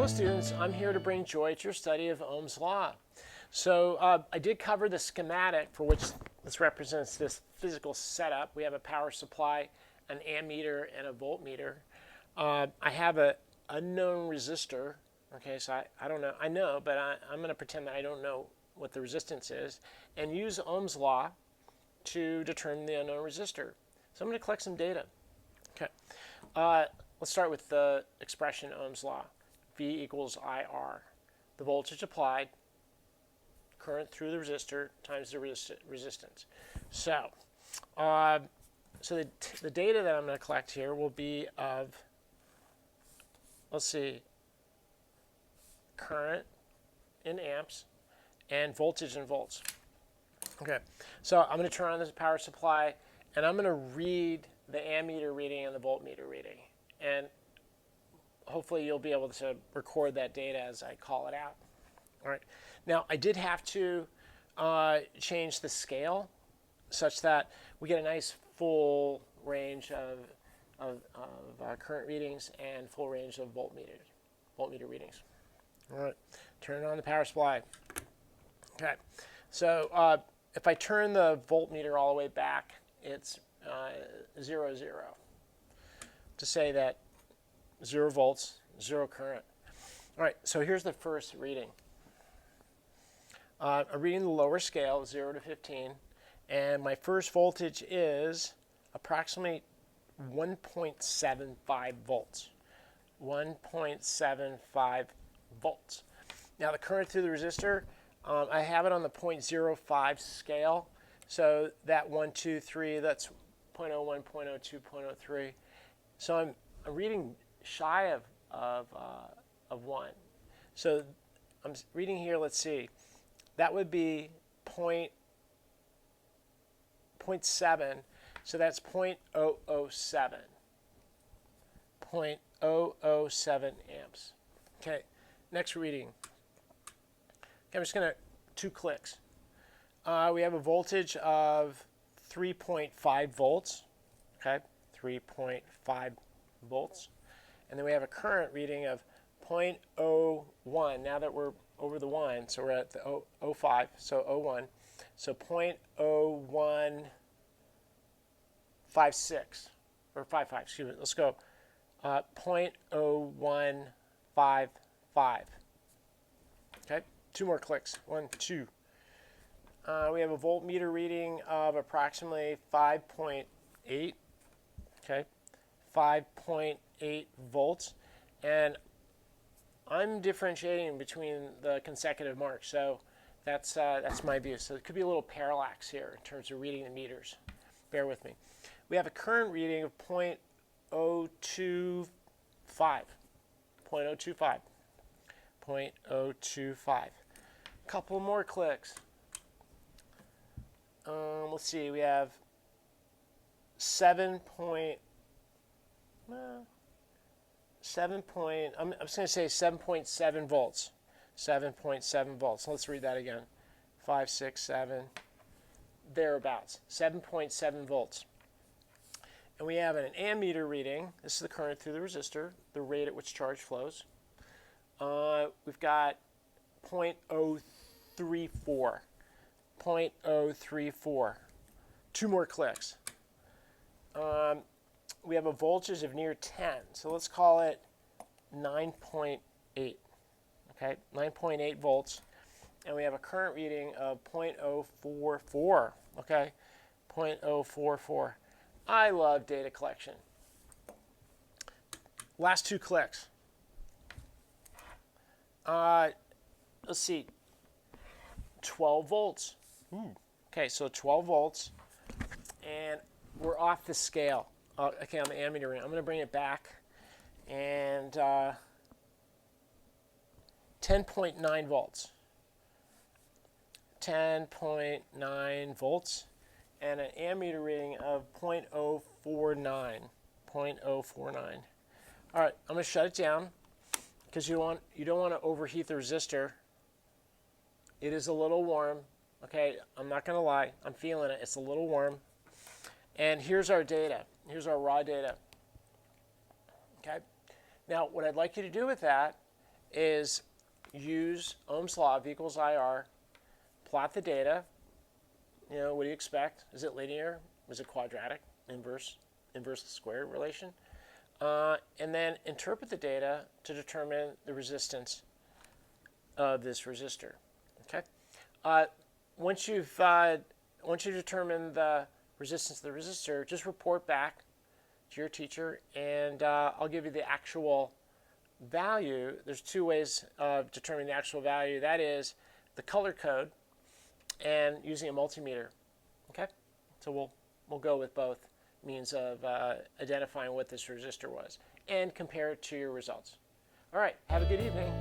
Hello students, I'm here to bring joy to your study of Ohm's law. So I did cover the schematic for which this represents this physical setup. We have a power supply, an ammeter, and a voltmeter. I have an unknown resistor. Okay, so I don't know. I know, but I'm going to pretend that I don't know what the resistance is and use Ohm's law to determine the unknown resistor. So I'm going to collect some data. Okay, let's start with the expression Ohm's law. V equals IR. The voltage applied, current through the resistor times the resistance. So, the data that I'm going to collect here will be of, let's see, current in amps and voltage in volts. Okay, so I'm going to turn on this power supply and I'm going to read the ammeter reading and the voltmeter reading. And hopefully you'll be able to record that data as I call it out. All right. Now, I did have to change the scale such that we get a nice full range of current readings and full range of voltmeter readings. All right. Turn on the power supply. Okay. So if I turn the voltmeter all the way back, it's 0, 0. To say that 0 volts, 0 current. All right, so here's the first reading. I'm reading the lower scale, 0 to 15, and my first voltage is approximately 1.75 volts. 1.75 volts. Now the current through the resistor, I have it on the 0.05 scale, so that 1, 2, 3, that's 0.01, 0.02, 0.03. So I'm reading shy of 1. So I'm reading here, let's see, that would be 0.7, so that's 0.007. 0.007 amps. Okay, next reading. Okay, I'm just going to 2 clicks. We have a voltage of 3.5 volts. Okay, 3.5 volts. And then we have a current reading of 0.01. Now that we're over the 1, so we're at the 0.05, so 0.01. So 0.0156, or 55, excuse me. Let's go 0.0155. Okay, 2 more clicks. 1, 2. We have a voltmeter reading of approximately 5.8. Okay, 5.8 volts, and I'm differentiating between the consecutive marks, so that's my view. So it could be a little parallax here in terms of reading the meters. Bear with me. We have a current reading of 0.025. 0.025. 0.025. A couple more clicks. Let's see. We have 7. I'm just going to say 7.7 volts. 7.7 volts. Let's read that again. 5, 6, 7, thereabouts. 7.7 volts. And we have an ammeter reading. This is the current through the resistor, the rate at which charge flows. We've got 0.034. 0.034. 2 more clicks. We have a voltage of near 10, so let's call it 9.8. Okay, 9.8 volts, and we have a current reading of 0.044. Okay, 0.044. I love data collection. Last 2 clicks. Let's see, 12 volts. Okay, so 12 volts, and we're off the scale. Okay, I'm ammetering. I'm going to bring it back, and 10.9 volts. 10.9 volts, and an ammeter reading of 0.049. 0.049. All right, I'm going to shut it down because you don't want to overheat the resistor. It is a little warm. Okay, I'm not going to lie. I'm feeling it. It's a little warm. And here's our data. Here's our raw data. Okay. Now, what I'd like you to do with that is use Ohm's law, V equals IR, plot the data. What do you expect? Is it linear? Is it quadratic? Inverse squared relation? And then interpret the data to determine the resistance of this resistor. Okay. Once you determine the resistance of the resistor, just report back to your teacher, and I'll give you the actual value. There's two ways of determining the actual value. That is the color code and using a multimeter. Okay, so we'll go with both means of identifying what this resistor was and compare it to your results. All right, have a good evening.